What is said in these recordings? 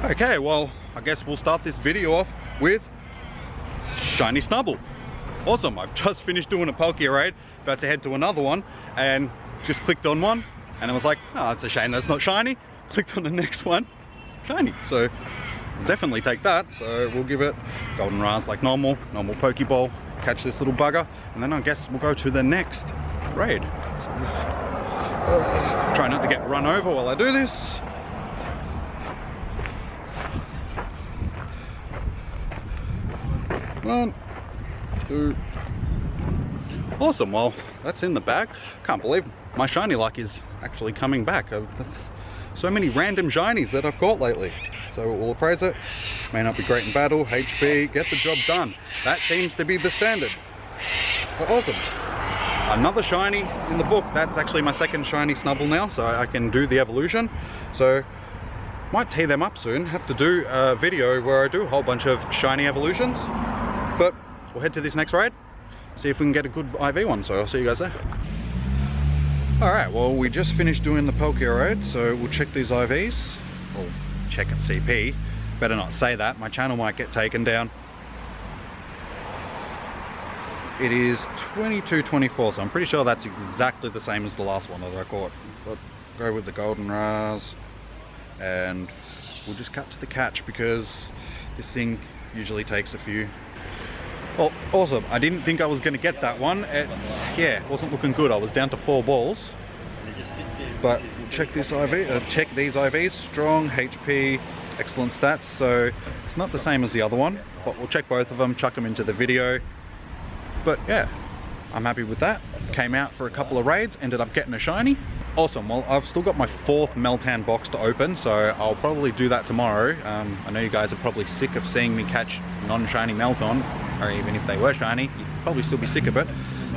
Okay, well, I guess we'll start this video off with Shiny Snubbull. Awesome, I've just finished doing a Poke raid, about to head to another one, and just clicked on one, and it was like, oh, it's a shame that's not shiny. Clicked on the next one, shiny. So, definitely take that. So we'll give it goldenrod like normal Pokeball, catch this little bugger, and then I guess we'll go to the next raid. So, try not to get run over while I do this. One, two. Awesome, well, that's in the bag. Can't believe my shiny luck is actually coming back. That's so many random shinies that I've caught lately. So we'll appraise it. May not be great in battle, HP, get the job done. That seems to be the standard. But awesome. Another shiny in the book. That's actually my second shiny Snubbull now, so I can do the evolution. So might tee them up soon. Have to do a video where I do a whole bunch of shiny evolutions. But we'll head to this next raid, see if we can get a good IV one, so I'll see you guys there. Alright, well, we just finished doing the Poke raid, so we'll check these IVs. Well, check at CP. Better not say that, my channel might get taken down. It is 22-24, so I'm pretty sure that's exactly the same as the last one that I caught. But go with the goldenrod, and we'll just cut to the catch because this thing usually takes a few. Well, awesome. I didn't think I was going to get that one. It wasn't looking good. I was down to 4 balls. But check this IV. Check these IVs. Strong HP, excellent stats. So it's not the same as the other one, but we'll check both of them, chuck them into the video. But yeah, I'm happy with that. Came out for a couple of raids, ended up getting a shiny. Awesome. Well, I've still got my 4th Meltan box to open, so I'll probably do that tomorrow. I know you guys are probably sick of seeing me catch non-shiny Meltan, or even if they were shiny, you'd probably still be sick of it.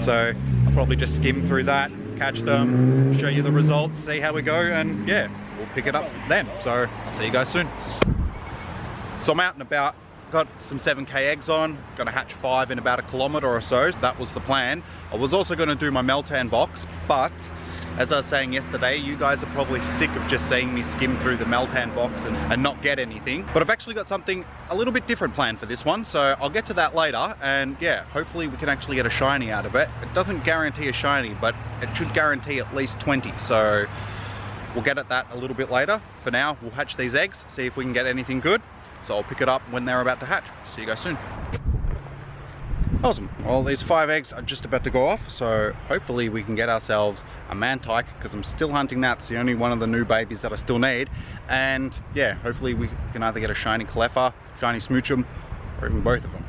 So I'll probably just skim through that, catch them, show you the results, see how we go, and yeah, we'll pick it up then. So I'll see you guys soon. So I'm out and about, got some 7k eggs on, gonna hatch 5 in about a kilometer or so. That was the plan. I was also gonna do my Meltan box, but as I was saying yesterday, you guys are probably sick of just seeing me skim through the Meltan box and not get anything. But I've actually got something a little bit different planned for this one, so I'll get to that later. And yeah, hopefully we can actually get a shiny out of it. It doesn't guarantee a shiny, but it should guarantee at least 20. So we'll get at that a little bit later. For now, we'll hatch these eggs, see if we can get anything good. So I'll pick it up when they're about to hatch. See you guys soon. Awesome, well, these 5 eggs are just about to go off, so hopefully we can get ourselves a Mantike, because I'm still hunting that. It's the only one of the new babies that I still need. And yeah, hopefully we can either get a shiny Cleffa, shiny Smoochum, or even both of them.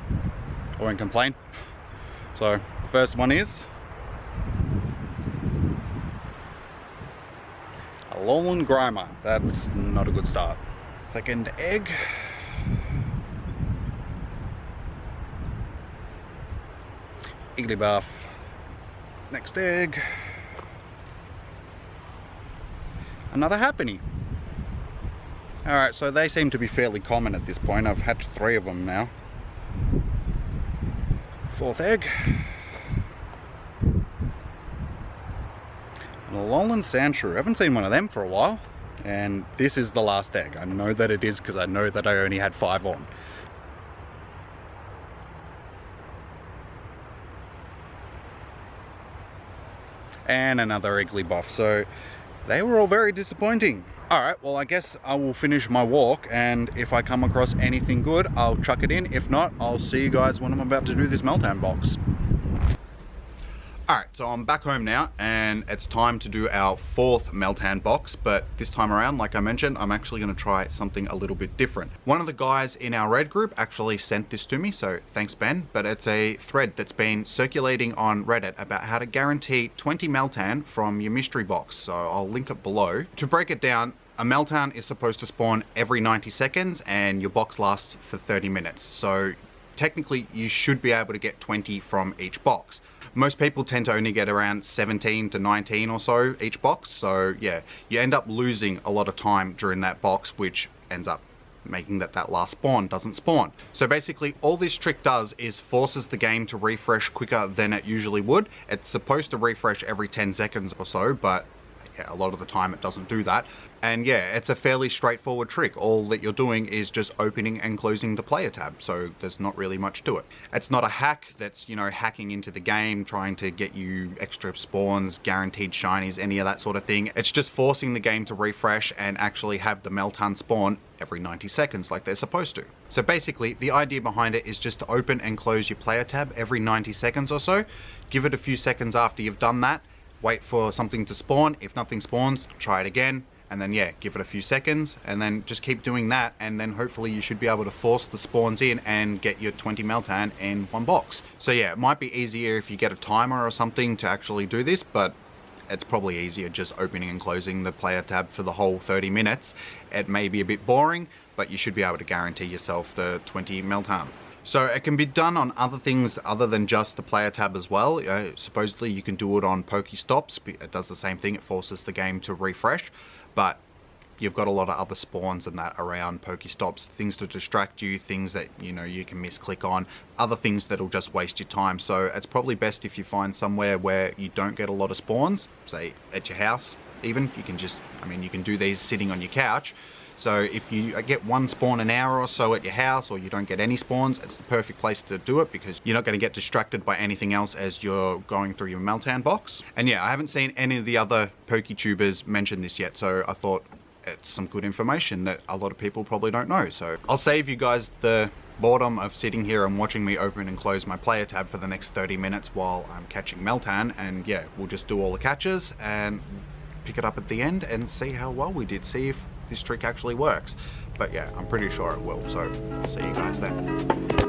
I won't complain. So the first one is a Alolan Grimer. That's not a good start. Second egg, Igglybuff. Next egg, another Happiny. Alright, so they seem to be fairly common at this point. I've hatched 3 of them now. 4th egg, an Alolan Sandshrew. I haven't seen one of them for a while. And this is the last egg. I know that it is because I know that I only had 5 on. And another Igglybuff. So they were all very disappointing. Alright, well, I guess I will finish my walk, and if I come across anything good, I'll chuck it in. If not, I'll see you guys when I'm about to do this Meltan box. Alright, so I'm back home now, and it's time to do our 4th Meltan box, but this time around, like I mentioned, I'm actually going to try something a little bit different. One of the guys in our raid group actually sent this to me, so thanks Ben, but it's a thread that's been circulating on Reddit about how to guarantee 20 Meltan from your mystery box, so I'll link it below. To break it down, a Meltan is supposed to spawn every 90 seconds, and your box lasts for 30 minutes, so technically you should be able to get 20 from each box. Most people tend to only get around 17 to 19 or so each box, so yeah, you end up losing a lot of time during that box, which ends up making that last spawn doesn't spawn. So basically all this trick does is forces the game to refresh quicker than it usually would. It's supposed to refresh every 10 seconds or so, but yeah, a lot of the time it doesn't do that. And yeah, it's a fairly straightforward trick. All that you're doing is just opening and closing the player tab, so there's not really much to it. It's not a hack that's, you know, hacking into the game, trying to get you extra spawns, guaranteed shinies, any of that sort of thing. It's just forcing the game to refresh and actually have the Meltan spawn every 90 seconds like they're supposed to. So basically, the idea behind it is just to open and close your player tab every 90 seconds or so. Give it a few seconds after you've done that, wait for something to spawn. If nothing spawns, try it again. And then yeah, give it a few seconds and then just keep doing that, and then hopefully you should be able to force the spawns in and get your 20 Meltan in one box. So yeah, it might be easier if you get a timer or something to actually do this, but it's probably easier just opening and closing the player tab for the whole 30 minutes. It may be a bit boring, but you should be able to guarantee yourself the 20 Meltan. So it can be done on other things other than just the player tab as well. Supposedly you can do it on Pokestops. It does the same thing, it forces the game to refresh. But you've got a lot of other spawns and that around Pokestops, things to distract you, things that, you know, you can misclick on, other things that'll just waste your time. So it's probably best if you find somewhere where you don't get a lot of spawns, say at your house even. You can just, I mean, you can do these sitting on your couch. So if you get one spawn an hour or so at your house, or you don't get any spawns, it's the perfect place to do it because you're not going to get distracted by anything else as you're going through your Meltan box. And yeah, I haven't seen any of the other PokeTubers mention this yet, so I thought it's some good information that a lot of people probably don't know. So I'll save you guys the boredom of sitting here and watching me open and close my player tab for the next 30 minutes while I'm catching Meltan, and yeah, we'll just do all the catches and pick it up at the end and see how well we did, see if this trick actually works. But yeah, I'm pretty sure it will, so I'll see you guys then.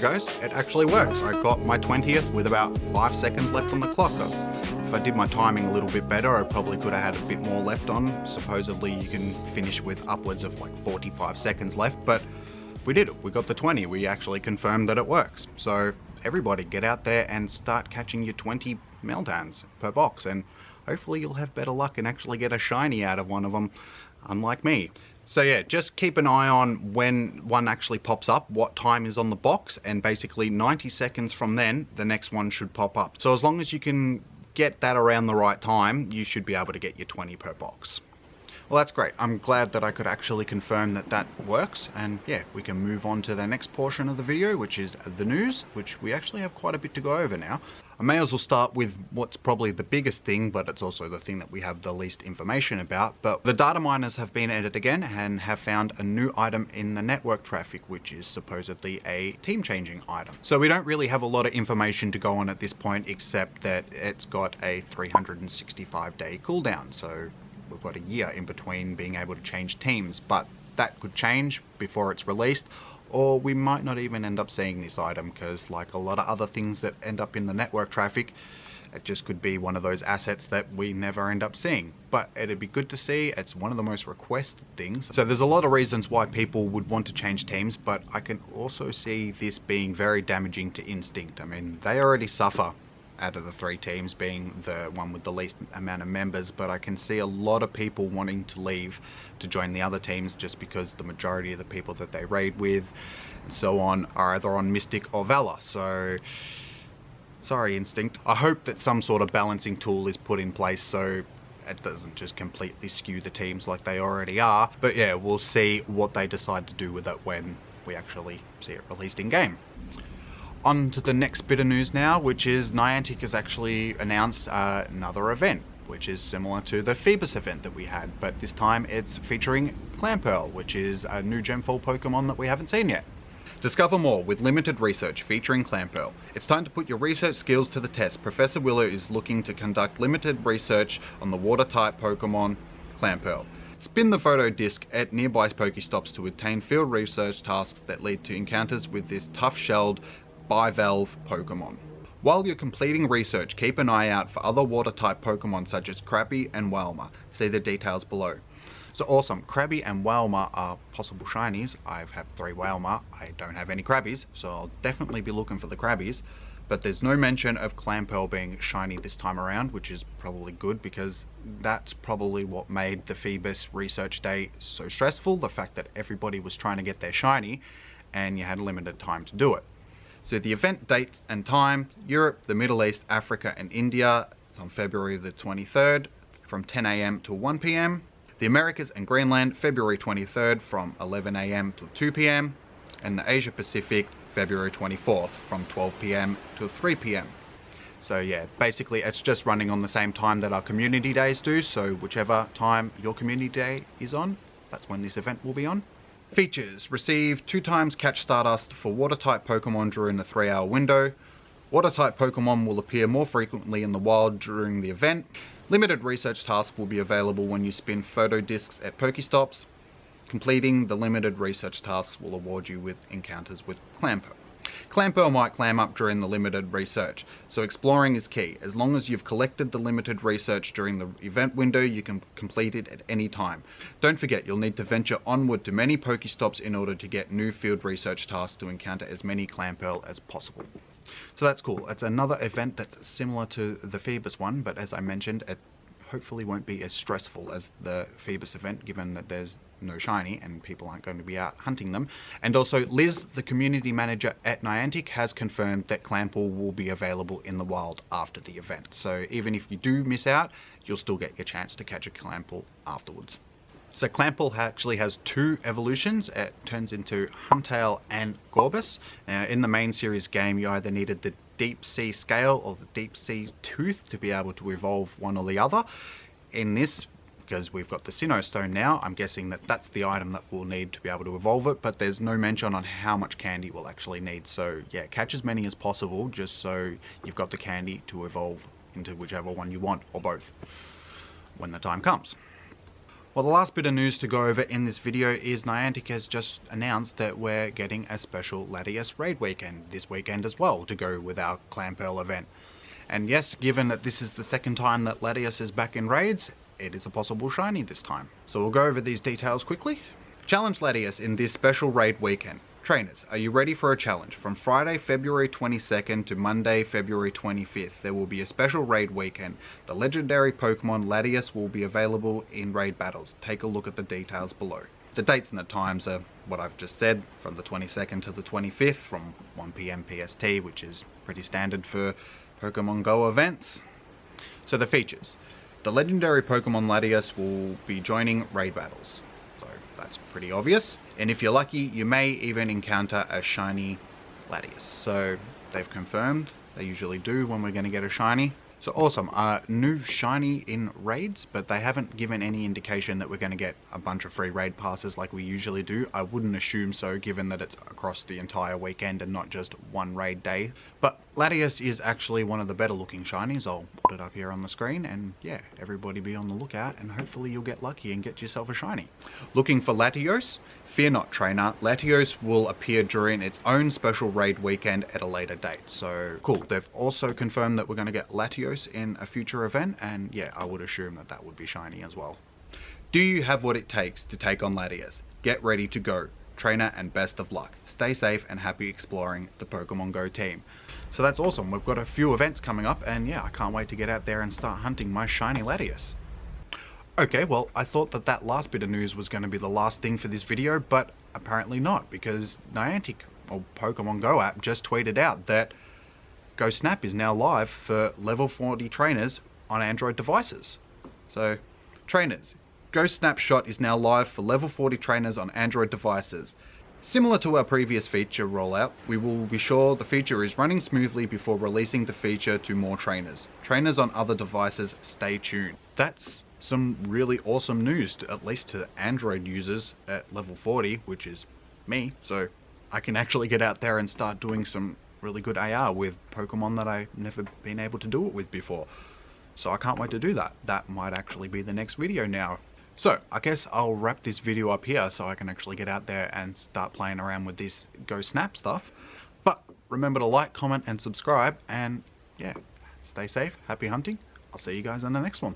Guys, it actually works. I got my 20th with about 5 seconds left on the clock. If I did my timing a little bit better, I probably could have had a bit more left on. Supposedly you can finish with upwards of like 45 seconds left, but we did it. We got the 20. We actually confirmed that it works. So everybody get out there and start catching your 20 Meltans per box, and hopefully you'll have better luck and actually get a shiny out of one of them, unlike me. So yeah, just keep an eye on when one actually pops up, what time is on the box, and basically 90 seconds from then, the next one should pop up. So as long as you can get that around the right time, you should be able to get your 20 per box. Well, that's great. I'm glad that I could actually confirm that that works, and yeah, we can move on to the next portion of the video, which is the news, which we actually have quite a bit to go over now. I may as well start with what's probably the biggest thing, but it's also the thing that we have the least information about. But the data miners have been at it again and have found a new item in the network traffic, which is supposedly a team changing item. So we don't really have a lot of information to go on at this point, except that it's got a 365-day cooldown. So we've got a year in between being able to change teams, but that could change before it's released, or we might not even end up seeing this item, because like a lot of other things that end up in the network traffic, it just could be one of those assets that we never end up seeing. But it'd be good to see. It's one of the most requested things. So there's a lot of reasons why people would want to change teams, but I can also see this being very damaging to Instinct. I mean, they already suffer out of the 3 teams, being the one with the least amount of members, but I can see a lot of people wanting to leave to join the other teams just because the majority of the people that they raid with and so on are either on Mystic or Valor. So sorry, Instinct. I hope that some sort of balancing tool is put in place so it doesn't just completely skew the teams like they already are. But yeah, we'll see what they decide to do with it when we actually see it released in game. On to the next bit of news now, which is Niantic has actually announced another event, which is similar to the Phoebus event that we had, but this time it's featuring Clamperl, which is a new Gemfall Pokemon that we haven't seen yet. Discover more with limited research featuring Clamperl. It's time to put your research skills to the test. Professor Willow is looking to conduct limited research on the water-type Pokemon Clamperl. Spin the photo disc at nearby Pokestops to obtain field research tasks that lead to encounters with this tough-shelled bivalve Pokemon. While you're completing research, keep an eye out for other water-type Pokemon such as Krabby and Wailmer. See the details below. So awesome, Krabby and Wailmer are possible shinies. I have 3 Wailmer, I don't have any Krabbies, so I'll definitely be looking for the Krabbies. But there's no mention of Clamperl being shiny this time around, which is probably good, because that's probably what made the Phoebus research day so stressful, the fact that everybody was trying to get their shiny and you had limited time to do it. So the event dates and time: Europe, the Middle East, Africa and India. It's on February the 23rd from 10 AM to 1 PM. The Americas and Greenland, February 23rd from 11 AM to 2 PM. And the Asia Pacific, February 24th from 12 PM to 3 PM. So yeah, basically it's just running on the same time that our community days do, so whichever time your community day is on, that's when this event will be on. Features: receive 2 times catch Stardust for water-type Pokemon during the 3-hour window. Water-type Pokemon will appear more frequently in the wild during the event. Limited research tasks will be available when you spin photo discs at Pokestops. Completing the limited research tasks will award you with encounters with Clamperl. Clamperl might clam up during the limited research, so exploring is key. As long as you've collected the limited research during the event window, you can complete it at any time. Don't forget, you'll need to venture onward to many Pokestops in order to get new field research tasks to encounter as many Clamperl as possible. So that's cool. It's another event that's similar to the Phoebus one, but as I mentioned, it hopefully won't be as stressful as the Phoebus event, given that there's no shiny and people aren't going to be out hunting them. And also, Liz, the community manager at Niantic, has confirmed that Clamperl will be available in the wild after the event. So even if you do miss out, you'll still get your chance to catch a Clamperl afterwards. So Clamperl actually has 2 evolutions. It turns into Huntail and Gorbis. Now in the main series game, you either needed the Deep Sea Scale or the Deep Sea Tooth to be able to evolve one or the other. In this, because we've got the Sinnoh Stone now, I'm guessing that that's the item that we'll need to be able to evolve it, but there's no mention on how much candy we'll actually need. So yeah, catch as many as possible just so you've got the candy to evolve into whichever one you want, or both, when the time comes. Well, the last bit of news to go over in this video is Niantic has just announced that we're getting a special Latias raid weekend this weekend as well, to go with our Clamperl event. And yes, given that this is the second time that Latias is back in raids, it is a possible shiny this time. So we'll go over these details quickly. Challenge Latias in this special raid weekend. Trainers, are you ready for a challenge? From Friday, February 22nd to Monday, February 25th, there will be a special raid weekend. The legendary Pokemon Latias will be available in raid battles. Take a look at the details below. The dates and the times are what I've just said, from the 22nd to the 25th, from 1 PM PST, which is pretty standard for Pokemon Go events. So the features. the legendary Pokemon Latias will be joining raid battles. So that's pretty obvious. And if you're lucky, you may even encounter a shiny Latias. So they've confirmed, they usually do when we're going to get a shiny. So awesome, new shiny in raids, but they haven't given any indication that we're going to get a bunch of free raid passes like we usually do. I wouldn't assume so, given that it's across the entire weekend and not just one raid day. But Latias is actually one of the better looking shinies. I'll put it up here on the screen, and yeah, everybody be on the lookout, and hopefully you'll get lucky and get yourself a shiny. Looking for Latios? Fear not, trainer. Latios will appear during its own special raid weekend at a later date. So cool. They've also confirmed that we're going to get Latios in a future event, and yeah, I would assume that that would be shiny as well. Do you have what it takes to take on Latias? Get ready to go, trainer, and best of luck. Stay safe and happy exploring the Pokemon Go team. So that's awesome. We've got a few events coming up, and yeah, I can't wait to get out there and start hunting my shiny Latias. Okay, well, I thought that that last bit of news was going to be the last thing for this video, but apparently not, because Niantic, or Pokemon Go app, just tweeted out that Go Snap is now live for level 40 trainers on Android devices. So, trainers, Go Snapshot is now live for level 40 trainers on Android devices. Similar to our previous feature rollout, we will be sure the feature is running smoothly before releasing the feature to more trainers. Trainers on other devices, stay tuned. That's some really awesome news, at least to Android users at level 40, which is me, so I can actually get out there and start doing some really good AR with Pokemon that I've never been able to do it with before. So I can't wait to do that. That might actually be the next video now. So I guess I'll wrap this video up here so I can actually get out there and start playing around with this Go Snap stuff. But remember to like, comment, and subscribe, and yeah, stay safe, happy hunting. I'll see you guys in the next one.